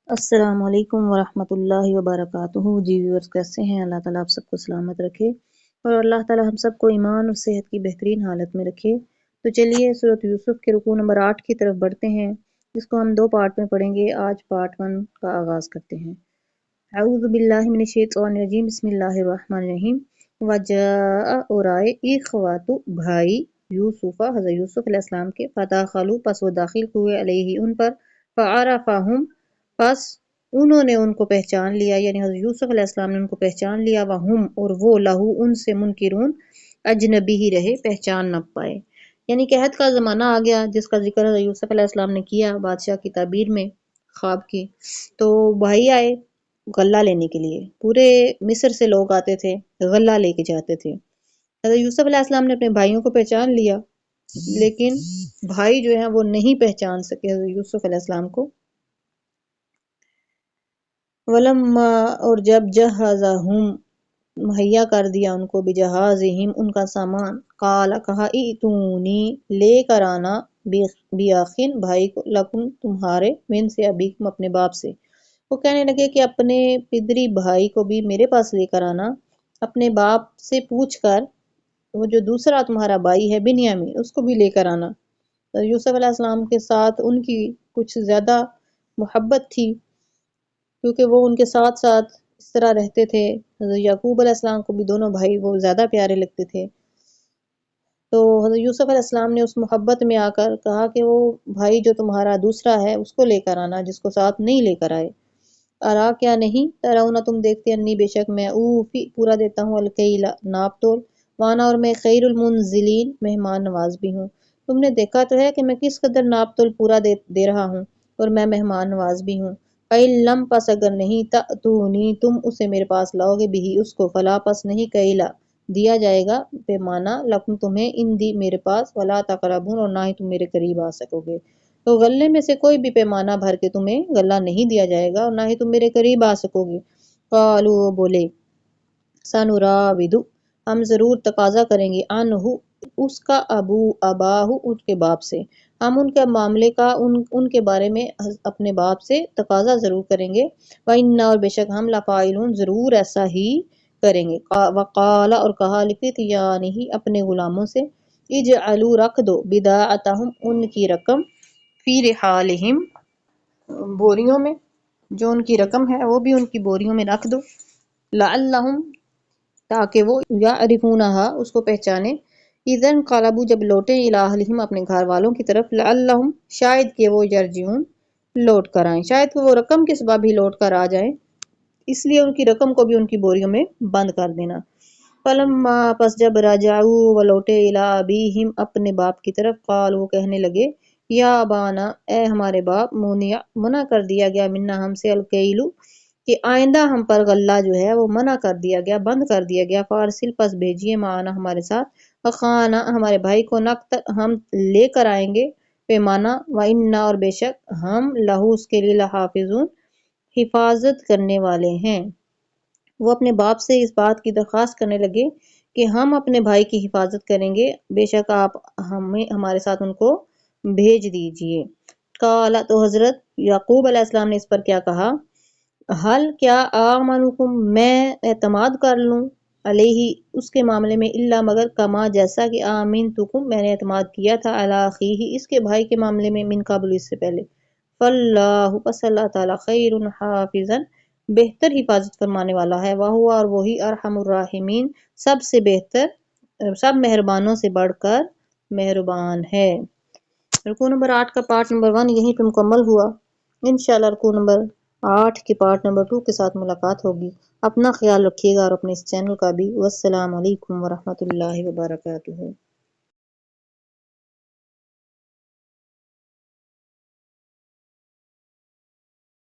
السلام علیکم ورحمۃ اللہ وبرکاتہ۔ جی ویورز، کیسے ہیں؟ اللہ تعالیٰ آپ سب کو سلامت رکھے اور اللہ تعالیٰ ہم سب کو ایمان اور صحت کی بہترین حالت میں رکھے۔ تو چلیے سورۃ یوسف کے رکوع نمبر 8 کی طرف بڑھتے ہیں، جس کو ہم 2 پارٹ میں پڑھیں گے۔ آج پارٹ 1 کا آغاز کرتے ہیں۔ اعوذ باللہ من الشیطان الرجیم، بسم اللہ الرحمن الرحیم۔ وجاء اور آئے اخوات بھائی یوسف، حضرت یوسف علیہ السلام کے، فدخلوا پس وہ داخل ہوئے علیہ ان پر، فعرفہم پس انہوں نے ان کو پہچان لیا، یعنی حضرت یوسف علیہ السلام نے ان کو پہچان لیا، وہم اور وہ لہو ان سے منکرون اجنبی ہی رہے، پہچان نہ پائے۔ یعنی قحط کا زمانہ آ گیا، جس کا ذکر حضرت یوسف علیہ السلام نے کیا بادشاہ کی تعبیر میں، خواب کی۔ تو بھائی آئے غلہ لینے کے لیے، پورے مصر سے لوگ آتے تھے، غلہ لے کے جاتے تھے۔ حضرت یوسف علیہ السلام نے اپنے بھائیوں کو پہچان لیا، لیکن بھائی جو ہیں وہ نہیں پہچان سکے حضرت یوسف علیہ السلام کو۔ ولما اور جب جہزہم مہیا کر دیا ان کو، بجہازہم ان کا سامان، قال کہا ائتونی لے کر آنا، بیاخن بھائی کو، لکم تمہارے، من سے ابیکم اپنے باپ سے۔ وہ کہنے لگے کہ اپنے پدری بھائی کو بھی میرے پاس لے کر آنا، اپنے باپ سے پوچھ کر، وہ جو دوسرا تمہارا بھائی ہے بنیامین، اس کو بھی لے کر آنا۔ یوسف علیہ السلام کے ساتھ ان کی کچھ زیادہ محبت تھی، کیونکہ وہ ان کے ساتھ ساتھ اس طرح رہتے تھے۔ حضرت یعقوب علیہ السلام کو بھی دونوں بھائی وہ زیادہ پیارے لگتے تھے۔ تو حضرت یوسف علیہ السلام نے اس محبت میں آ کر کہا کہ وہ بھائی جو تمہارا دوسرا ہے اس کو لے کر آنا، جس کو ساتھ نہیں لے کر آئے۔ ارا کیا نہیں، ترون تم دیکھتے، انی بے شک میں، اوفی پورا دیتا ہوں، الکیل ناپ تول، وانا اور میں، خیر المنزلین مہمان نواز بھی ہوں۔ تم نے دیکھا تو ہے کہ میں کس قدر ناپ تول پورا دے رہا ہوں، اور میں مہمان نواز بھی ہوں۔ فَإِن پس اگر نہیں، تَأْتُونِی تم اسے میرے پاس لاؤ گے، بھی اس کو، فلا پس نہیں، کیلا دیا جائے گا پیمانہ، لکم تمہیں، اندی میرے پاس، ولا تقربون اور نہ ہی تم میرے قریب آ سکو گے۔ تو غلے میں سے کوئی بھی پیمانہ بھر کے تمہیں غلہ نہیں دیا جائے گا، اور نہ ہی تم میرے قریب آ سکو گے۔ قالوا بولے، سنراود ہم ضرور تقاضا کریں گے، عنہ اس کا، اباہ اس کے باپ سے، ہم ان کے معاملے کا ان کے بارے میں اپنے باپ سے تقاضا ضرور کریں گے۔ وَإِنَّا اور بے شک ہم، لَفَاعِلُونَ ضرور ایسا ہی کریں گے۔ وقال اور کہا، لِفِتْيَانِهِ اپنے غلاموں سے، اجعلوا رکھ دو، بِضَاعَتَهُمْ ان کی رقم، فی رحالہم بوریوں میں، جو ان کی رقم ہے وہ بھی ان کی بوریوں میں رکھ دو، لعلہم تاکہ وہ، یعرفونہا اس کو پہچانے، اذا انقلبوا جب لوٹے، الی اہلہم اپنے گھر والوں کی طرف، لعلہم شاید کہ وہ، یرجعون لوٹ کر آئیں، شاید کہ وہ رقم کے سبب ہی لوٹ کر آ جائیں، اس لیے ان کی رقم کو بھی ان کی بوریوں میں بند کر دینا۔ فلما پس جب رجعوا وہ لوٹے، الی ابیہم اپنے باپ کی طرف، قال وہ کہنے لگے، یا ابانا اے ہمارے باپ، منع کر دیا گیا، منا ہم سے، الکیلو کہ آئندہ ہم پر غلہ جو ہے وہ منع کر دیا گیا، بند کر دیا گیا، فارسل پس بھیجیے، معنا ہمارے ساتھ، اخانا ہمارے بھائی کو، ہم لے کر آئیں گے پیمانہ، وَإِنَّا اور بے شک ہم، لہو اس کے لیے، لحافظون حفاظت کرنے والے ہیں۔ وہ اپنے باپ سے اس بات کی درخواست کرنے لگے کہ ہم اپنے بھائی کی حفاظت کریں گے، بے شک آپ ہمارے ساتھ ان کو بھیج دیجئے۔ قال تو حضرت یعقوب علیہ السلام نے اس پر کیا کہا، حل کیا، آمنکم میں اعتماد کر لوں، علیہ اس کے معاملے میں، الا مگر، کما جیسا کہ، آمنتکم میں نے اعتماد کیا تھا، علی اخیہ اس کے بھائی کے معاملے میں، من قبل اس سے پہلے، فاللہ پس اللہ تعالی، خیر حافظا بہتر حفاظت فرمانے والا ہے، وہو اور وہی، ارحم الراحمین سب سے بہتر، سب مہربانوں سے بڑھ کر مہربان ہے۔ رکوع نمبر 8 کا پارٹ نمبر 1 یہیں پہ مکمل ہوا۔ انشاءاللہ رکوع نمبر 8 کے پارٹ نمبر 2 کے ساتھ ملاقات ہوگی۔ اپنا خیال رکھیے گا اور اپنے اس چینل کا بھی۔ والسلام علیکم ورحمۃ اللہ وبرکاتہ۔